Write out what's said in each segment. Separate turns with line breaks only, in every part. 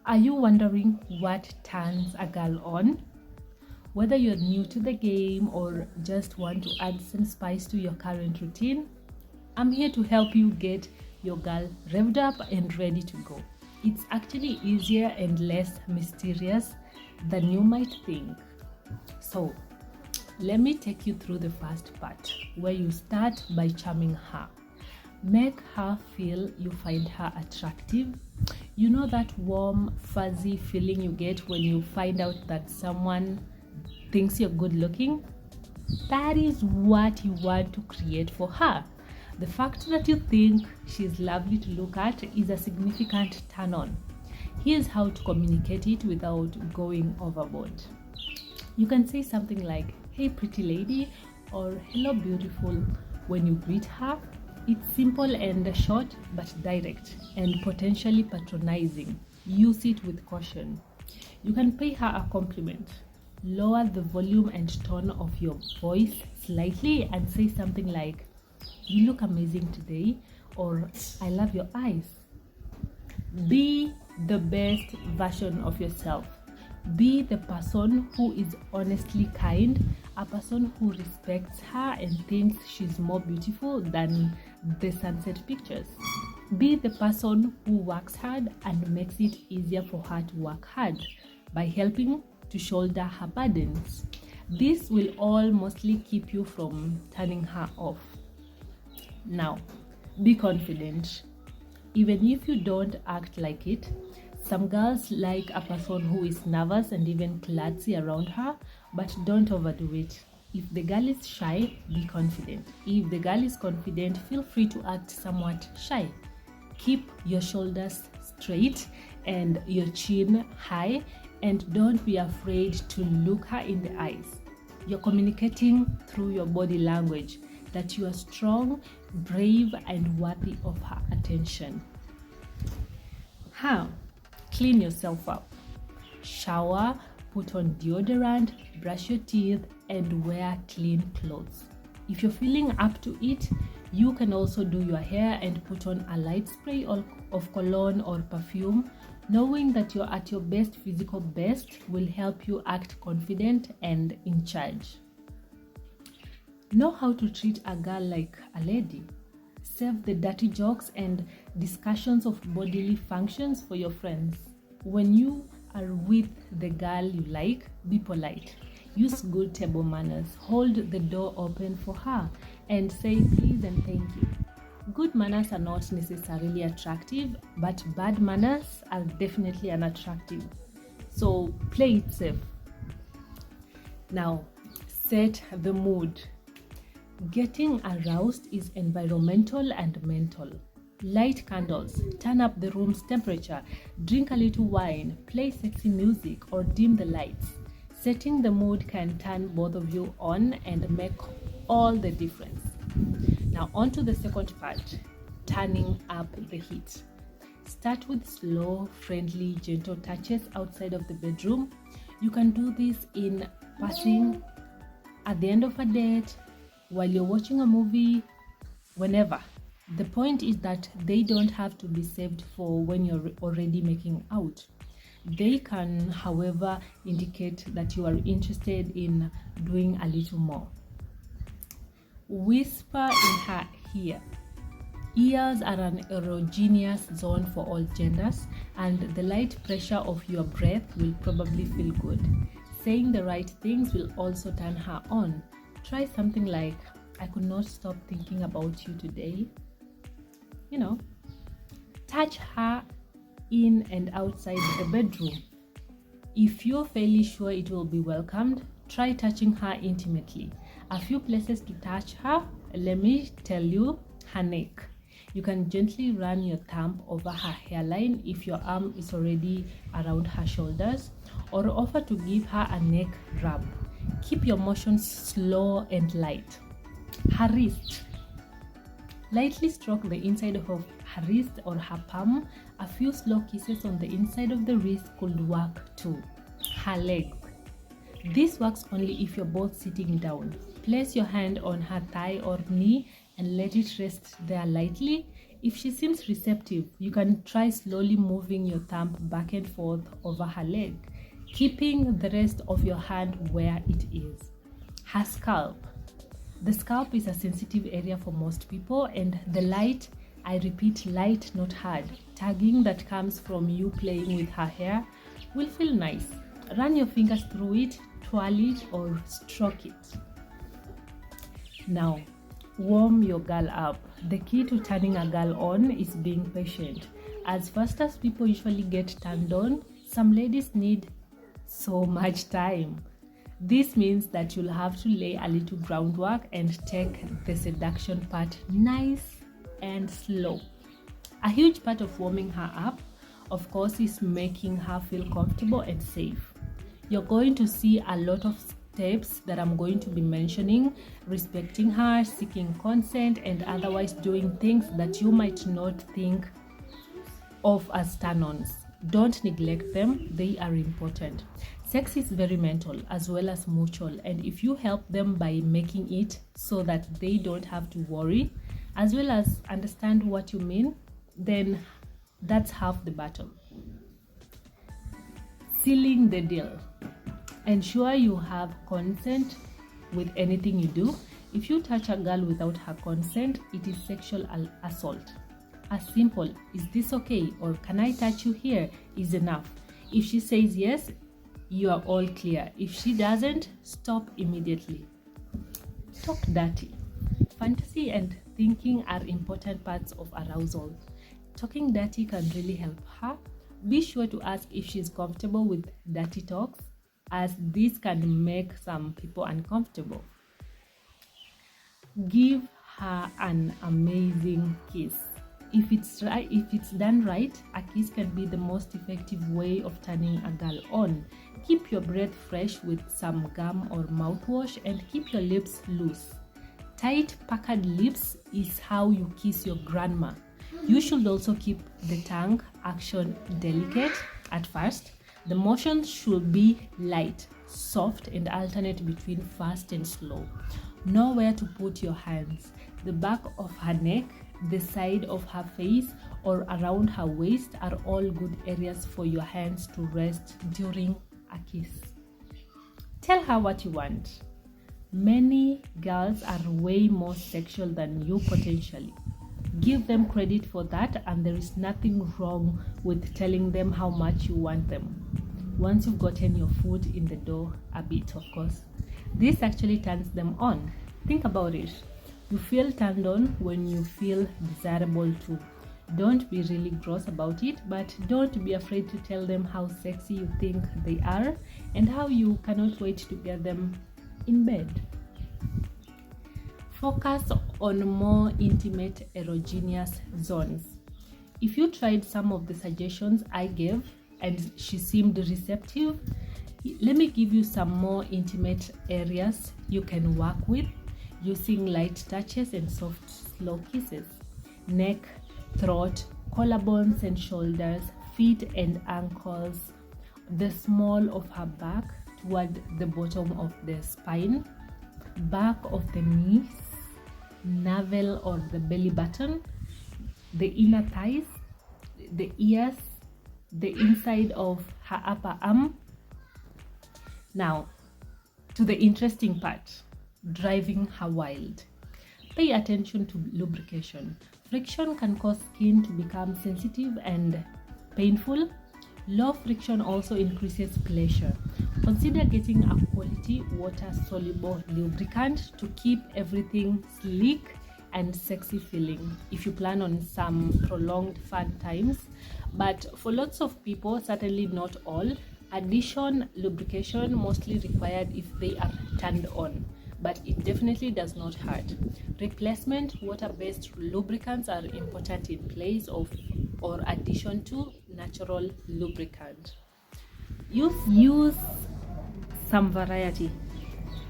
Are you wondering what turns a girl on? Whether you're new to the game or just want to add some spice to your current routine, I'm here to help you get your girl revved up and ready to go. It's actually easier and less mysterious than you might think. So, let me take you through the first part, where you start by charming her. Make her feel you find her attractive. You know that warm, fuzzy feeling you get when you find out that someone thinks you're good looking? That is what you want to create for her. The fact that you think she's lovely to look at is a significant turn on. Here's how to communicate it without going overboard. You can say something like, "Hey pretty lady," or "Hello beautiful" when you greet her. It's simple and short but direct and potentially patronizing. Use it with caution. You can pay her a compliment. Lower the volume and tone of your voice slightly and say something like, "You look amazing today," or "I love your eyes." Be the best version of yourself. Be the person who is honestly kind, a person who respects her and thinks she's more beautiful than the sunset pictures. Be the person who works hard and makes it easier for her to work hard by helping to shoulder her burdens. This will all mostly keep you from turning her off. Now, be confident. Even if you don't act like it, some girls like a person who is nervous and even klutzy around her, but don't overdo it. If the girl is shy, be confident. If the girl is confident, feel free to act somewhat shy. Keep your shoulders straight and your chin high, and don't be afraid to look her in the eyes. You're communicating through your body language that you are strong, brave, and worthy of her attention. How? Clean yourself up. Shower, put on deodorant, brush your teeth, and wear clean clothes. If you're feeling up to it, you can also do your hair and put on a light spray of cologne or perfume. Knowing that you're at your best physical best will help you act confident and in charge. Know how to treat a girl like a lady. Save the dirty jokes and discussions of bodily functions for your friends. When you are with the girl you like, be polite. Use good table manners. Hold the door open for her and say please and thank you. Good manners are not necessarily attractive, but bad manners are definitely unattractive. So play it safe. Now, set the mood. Getting aroused is environmental and mental. Light candles, turn up the room's temperature, drink a little wine, play sexy music, or dim the lights. Setting the mood can turn both of you on and make all the difference. Now on to the second part, turning up the heat. Start with slow, friendly, gentle touches outside of the bedroom. You can do this in passing, at the end of a date, while you're watching a movie, whenever. The point is that they don't have to be saved for when you're already making out. They can, however, indicate that you are interested in doing a little more. Whisper in her ear. Ears are an erogenous zone for all genders, and the light pressure of your breath will probably feel good. Saying the right things will also turn her on. Try something like, "I could not stop thinking about you today." Touch her in and outside the bedroom. If you're fairly sure it will be welcomed, try touching her intimately. A few places to touch her, let me tell you, her neck. You can gently run your thumb over her hairline if your arm is already around her shoulders, or offer to give her a neck rub. Keep your motions slow and light. Her wrist. Lightly stroke the inside of her wrist or her palm. A few slow kisses on the inside of the wrist could work too. Her leg. This works only if you're both sitting down. Place your hand on her thigh or knee and let it rest there lightly. If she seems receptive, you can try slowly moving your thumb back and forth over her leg, keeping the rest of your hand where it is. Her scalp. The scalp is a sensitive area for most people, and the light, I repeat, light, not hard, tugging that comes from you playing with her hair will feel nice. Run your fingers through it, twirl it, or stroke it. Now, warm your girl up. The key to turning a girl on is being patient. As fast as people usually get turned on, some ladies need so much time. This means that you'll have to lay a little groundwork and take the seduction part nice and slow. A huge part of warming her up, of course, is making her feel comfortable and safe. You're going to see a lot of steps that I'm going to be mentioning: respecting her, seeking consent, and otherwise doing things that you might not think of as turn-ons. Don't neglect them, they are important. Sex is very mental as well as mutual, and if you help them by making it so that they don't have to worry as well as understand what you mean, then that's half the battle. Sealing the deal. Ensure you have consent with anything you do. If you touch a girl without her consent, it is sexual assault. As simple, is this okay, or can I touch you here, is enough. If she says yes, you are all clear. If she doesn't, stop immediately. Talk dirty. Fantasy and thinking are important parts of arousal. Talking dirty can really help her. Be sure to ask if she's comfortable with dirty talks, as this can make some people uncomfortable. Give her an amazing kiss. If it's done right, a kiss can be the most effective way of turning a girl on. Keep your breath fresh with some gum or mouthwash, and keep your lips loose. Tight, puckered lips is how you kiss your grandma. You should also keep the tongue action delicate at first. The motion should be light, soft, and alternate between fast and slow. Know where to put your hands. The back of her neck, the side of her face, or around her waist are all good areas for your hands to rest during a kiss. Tell her what you want. Many girls are way more sexual than you potentially. Give them credit for that, and there is nothing wrong with telling them how much you want them. Once you've gotten your foot in the door a bit, of course. This actually turns them on. Think about it. You feel turned on when you feel desirable too. Don't be really gross about it, but don't be afraid to tell them how sexy you think they are and how you cannot wait to get them in bed. Focus on more intimate erogenous zones. If you tried some of the suggestions I gave and she seemed receptive, let me give you some more intimate areas you can work with using light touches and soft, slow kisses. Neck, throat, collarbones and shoulders, feet and ankles, the small of her back toward the bottom of the spine, back of the knees, navel or the belly button, the inner thighs, the ears, the inside of her upper arm. Now, to the interesting part, driving her wild. Pay attention to lubrication. Friction can cause skin to become sensitive and painful. Low friction also increases pleasure. Consider getting a quality water-soluble lubricant to keep everything sleek and sexy feeling if you plan on some prolonged fun times. But for lots of people, certainly not all, addition lubrication mostly required if they are turned on, but it definitely does not hurt. Replacement water-based lubricants are important in place of or addition to natural lubricant. Use some variety.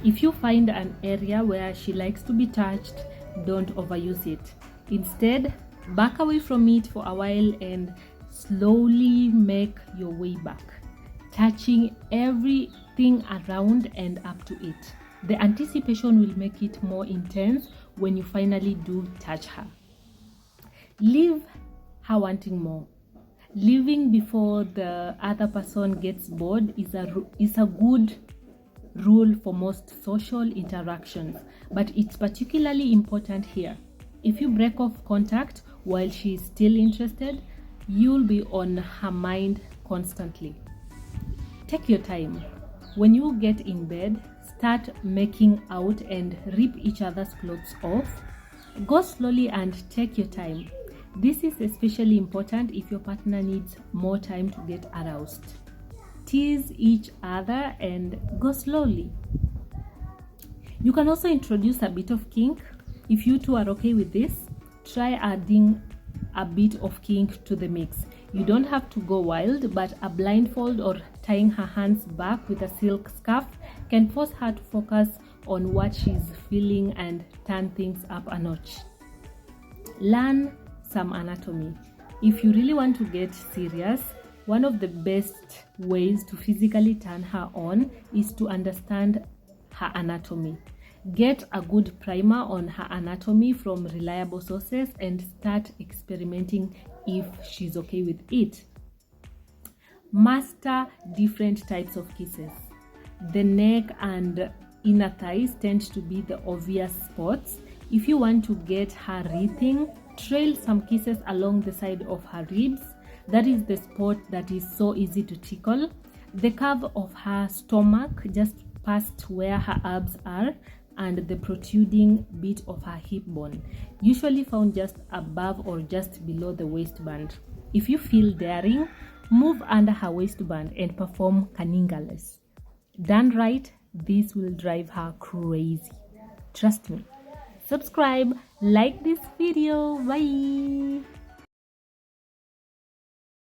If you find an area where she likes to be touched, don't overuse it. Instead, back away from it for a while and slowly make your way back, touching everything around and up to it. The anticipation will make it more intense when you finally do touch her. Leave her wanting more. Leaving before the other person gets bored is a good rule for most social interactions, but it's particularly important here. If you break off contact while she is still interested, you'll be on her mind constantly. Take your time. When you get in bed, start making out and rip each other's clothes off. Go slowly and take your time. This is especially important if your partner needs more time to get aroused. Tease each other and go slowly. You can also introduce a bit of kink. If you two are okay with this, try adding a bit of kink to the mix. You don't have to go wild, but a blindfold or tying her hands back with a silk scarf can force her to focus on what she's feeling and turn things up a notch. Learn some anatomy. If you really want to get serious, one of the best ways to physically turn her on is to understand her anatomy. Get a good primer on her anatomy from reliable sources and start experimenting if she's okay with it. Master different types of kisses. The neck and inner thighs tend to be the obvious spots. If you want to get her breathing, trail some kisses along the side of her ribs. That is the spot that is so easy to tickle. The curve of her stomach just past where her abs are, and the protruding bit of her hip bone, usually found just above or just below the waistband. If you feel daring, move under her waistband and perform cunnilingus. Done right, this will drive her crazy. Trust me. Subscribe, like this video. Bye.